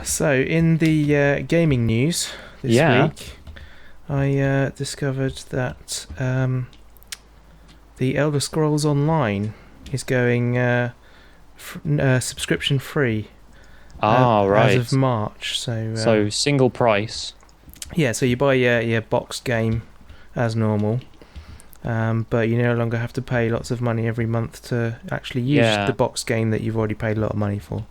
So, in the gaming news this Yeah. week, I discovered that the Elder Scrolls Online is going subscription free Ah, as of right. March. So, So single price. yeah, so you buy your boxed game as normal, but you no longer have to pay lots of money every month to actually use the Yeah. boxed game that you've already paid a lot of money for,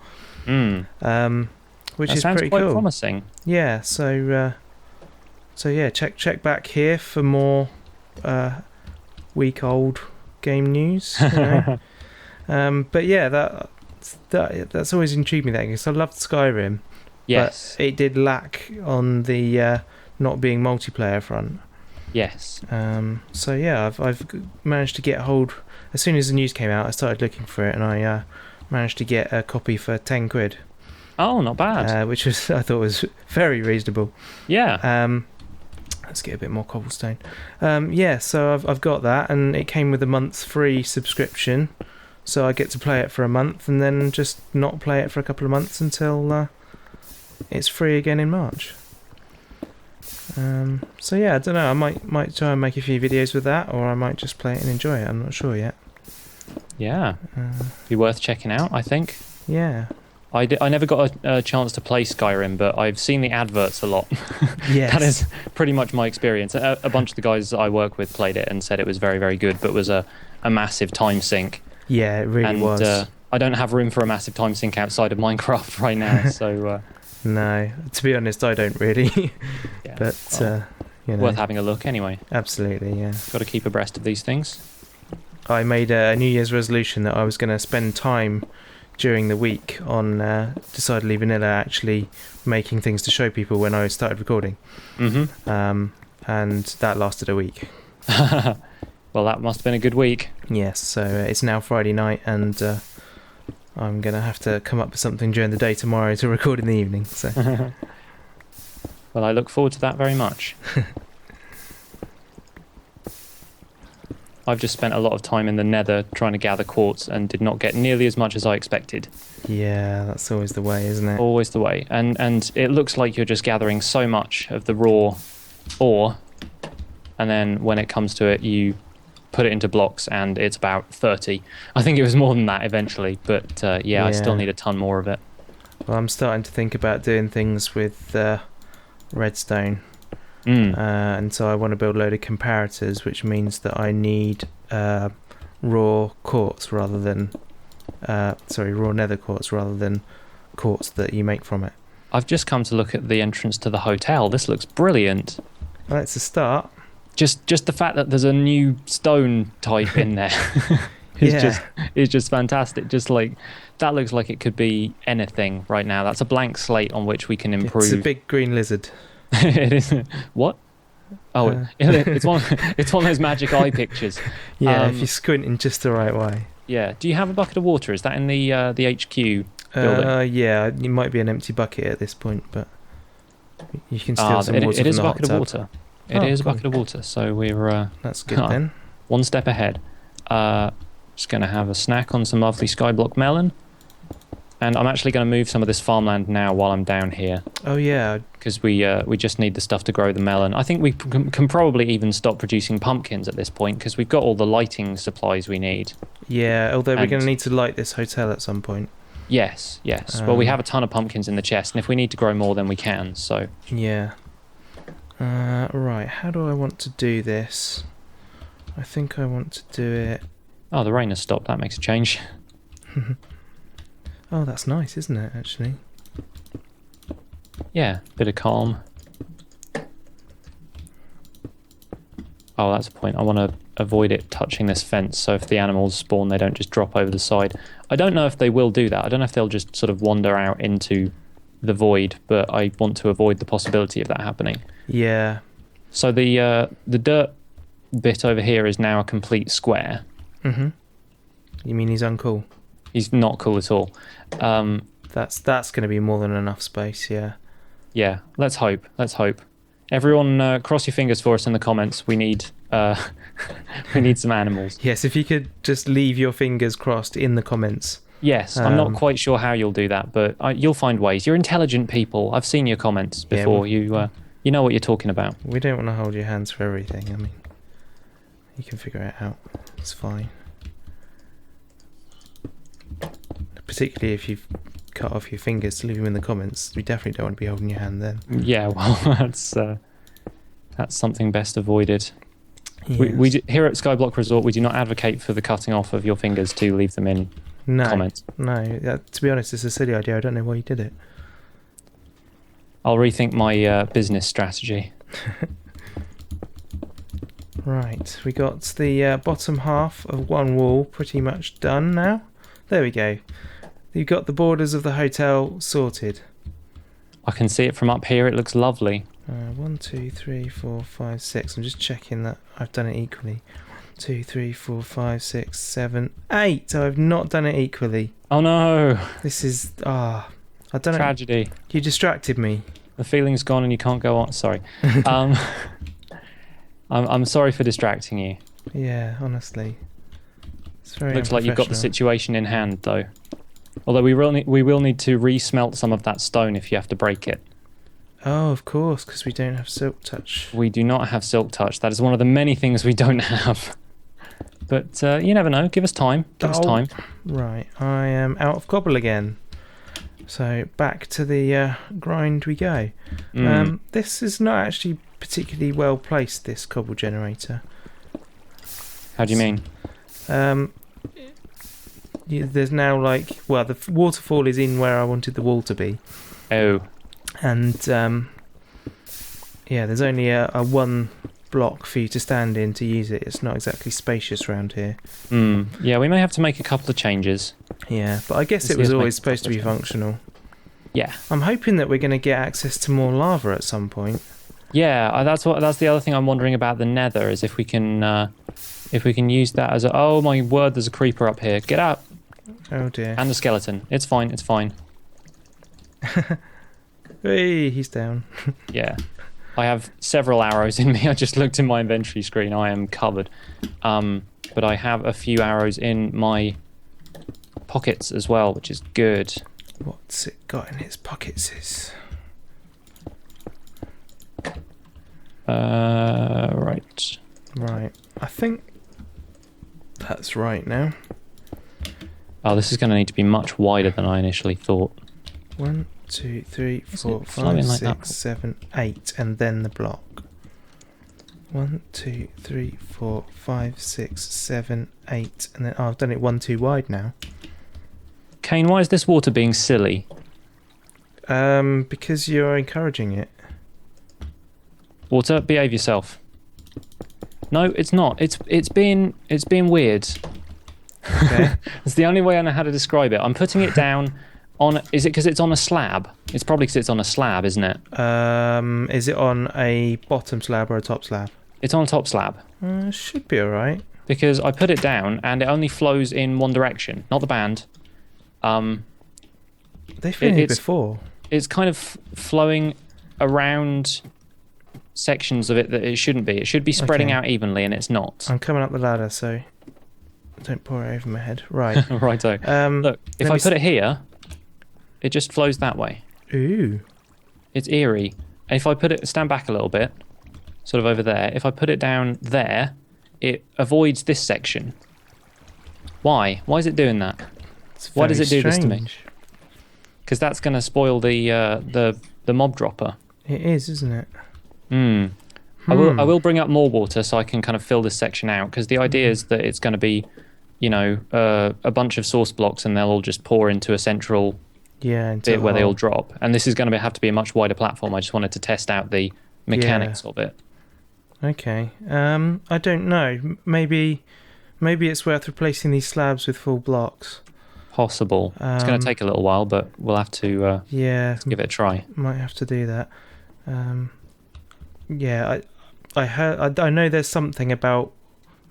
Hmm. um, which That is sounds pretty quite cool. promising. Yeah, so yeah, check back here for more week old game news. But yeah, that's always intrigued me. That because I loved Skyrim, but Yes. it did lack on the not being multiplayer front. Yes. So yeah, I've managed to get hold. As soon as the news came out, I started looking for it, and I managed to get a copy for £10, Oh, not bad. which was I thought was very reasonable. Yeah. Let's get a bit more cobblestone. Yeah, so I've got that, and it came with a month free subscription, so I get to play it for a month and then just not play it for a couple of months until it's free again in March. So yeah, I don't know. I might try and make a few videos with that, or I might just play it and enjoy it. I'm not sure yet. Yeah. Uh, Be worth checking out, I think. yeah. I never got a chance to play Skyrim, but I've seen the adverts a lot. Yes. That is pretty much my experience. A bunch of the guys I work with played it and said it was very, very good, but was a massive time sink. Yeah, it really And was. I don't have room for a massive time sink outside of Minecraft right now, so No, to be honest, I don't really. yeah. But Well, you know, worth having a look anyway. absolutely, yeah. Got to keep abreast of these things. I made a New Year's resolution that I was going to spend time during the week on Decidedly Vanilla actually making things to show people when I started recording. Mm-hmm. And that lasted a week. Well, that must have been a good week. Yes, so it's now Friday night, and I'm going to have to come up with something during the day tomorrow to record in the evening. So Well, I look forward to that very much. I've just spent a lot of time in the nether trying to gather quartz and did not get nearly as much as I expected. yeah, that's always the way, isn't it? Always the way. And it looks like you're just gathering so much of the raw ore, and then when it comes to it, you put it into blocks and it's about 30. I think it was more than that eventually, but yeah, I still need a ton more of it. Well, I'm starting to think about doing things with redstone. And so I want to build a load of comparators, which means that I need raw quartz rather than raw nether quartz rather than quartz that you make from it. I've just come to look at the entrance to the hotel. This looks brilliant. Well, that's a start. Just the fact that there's a new stone type in there is just fantastic. Just like that looks like it could be anything right now. That's a blank slate on which we can improve. It's a big green lizard. It is. What? Oh, it's one of those magic eye pictures. Yeah, if you squint in just the right way. Yeah. Do you have a bucket of water? Is that in the HQ building? Yeah, it might be an empty bucket at this point, but you can steal some water it is a from the bucket hot of tub. water. It is a bucket of water. So we're That's good then. one step ahead. Just going to have a snack on some lovely Skyblock melon. And I'm actually going to move some of this farmland now while I'm down here. Oh yeah, because we just need the stuff to grow the melon. I think we can probably even stop producing pumpkins at this point because we've got all the lighting supplies we need. yeah. Although we're going to need to light this hotel at some point. Yes. Well, we have a ton of pumpkins in the chest, and if we need to grow more, then we can. So Yeah. Right. How do I want to do this? I think I want to do it. oh, the rain has stopped. That makes a change. Oh, that's nice, isn't it? Actually. Yeah, bit of calm. Oh, that's a point. I want to avoid it touching this fence, so if the animals spawn, they don't just drop over the side. I don't know if they will do that. I don't know if they'll just sort of wander out into the void, but I want to avoid the possibility of that happening. Yeah. So the dirt bit over here is now a complete square. Mm-hmm. You mean he's uncool? He's not cool at all. That's going to be more than enough space, yeah. Yeah, let's hope. Everyone, cross your fingers for us in the comments. We need we need some animals. Yes, if you could just leave your fingers crossed in the comments. Yes, I'm not quite sure how you'll do that, but you'll find ways. You're intelligent people. I've seen your comments before. You know what you're talking about. We don't want to hold your hands for everything. I mean, you can figure it out. It's fine. Particularly if you've cut off your fingers to leave them in the comments. We definitely don't want to be holding your hand then. Yeah, well, that's something best avoided. Yes. We here at Skyblock Resort, we do not advocate for the cutting off of your fingers to leave them in comments. No, to be honest, it's a silly idea. I don't know why you did it. I'll rethink my business strategy. Right, we got the bottom half of one wall pretty much done now. There we go. You've got the borders of the hotel sorted. I can see it from up here. It looks lovely. 1, 2, 3, 4, 5, 6. I'm just checking that I've done it equally. 2, 3, 4, 5, 6, 7, 8. So I've not done it equally. Oh no! This is I've done tragedy. It. You distracted me. The feeling's gone and you can't go on. Sorry. I'm sorry for distracting you. Yeah, honestly. It's very Looks like you've got the situation in hand, though. Although we will need to re-smelt some of that stone if you have to break it. Oh, of course, because we don't have silk touch. We do not have silk touch. That is one of the many things we don't have. But you never know. Give us time. Give us time. Right, I am out of cobble again. So back to the grind we go. This is not actually particularly well placed, this cobble generator. How do you mean? There's now the waterfall is in where I wanted the wall to be. Oh. And there's only a one block for you to stand in to use it. It's not exactly spacious around here. Yeah, we may have to make a couple of changes. Yeah, but I guess it was always supposed to be functional. Yeah. I'm hoping that we're going to get access to more lava at some point. Yeah, that's the other thing I'm wondering about the Nether, is if we can use that as oh my word, there's a creeper up here. Get out. Oh dear. And a skeleton. It's fine. It's fine. Hey, he's down. Yeah. I have several arrows in me. I just looked in my inventory screen. I am covered. But I have a few arrows in my pockets as well, which is good. What's it got in its pockets? Right. Right. I think that's right now. Oh, this is going to need to be much wider than I initially thought. 1, 2, 3, 4, 5, 6, 7, 8, and then the block. 1, 2, 3, 4, 5, 6, 7, 8, and then I've done it 1 too wide now. Kane, why is this water being silly? Because you're encouraging it. Water, behave yourself. No, it's not. It's being weird. Okay. It's the only way I know how to describe it. I'm putting it down on. Is it because it's on a slab? It's probably because it's on a slab, isn't it? Is it on a bottom slab or a top slab? It's on a top slab. Should be alright. Because I put it down and it only flows in one direction, not the band. They've been here before. It's kind of flowing around sections of it that it shouldn't be. It should be spreading out evenly, and it's not. I'm coming up the ladder, so don't pour it over my head. Right. Righto. Look, if I put it here, it just flows that way. Ooh. It's eerie. And if I stand back a little bit, sort of over there, if I put it down there, it avoids this section. Why? Why is it doing that? Why does it do this to me? Because that's going to spoil the mob dropper. It is, isn't it? I will bring up more water so I can kind of fill this section out, because the idea is that it's going to be, a bunch of source blocks and they'll all just pour into a central bit where they all drop. And this is going to have to be a much wider platform. I just wanted to test out the mechanics of it. Okay. I don't know. Maybe it's worth replacing these slabs with full blocks. Possible. It's going to take a little while, but we'll have to give it a try. Might have to do that. I know there's something about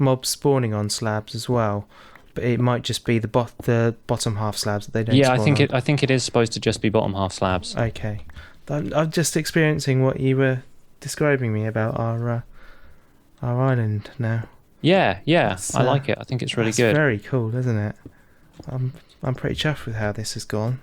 mobs spawning on slabs as well, but it might just be the bottom half slabs that they don't. Yeah, spawn I think it is supposed to just be bottom half slabs. Okay, I'm just experiencing what you were describing me about our island now. Yeah, I like it. I think it's really good. Very cool, isn't it? I'm pretty chuffed with how this has gone.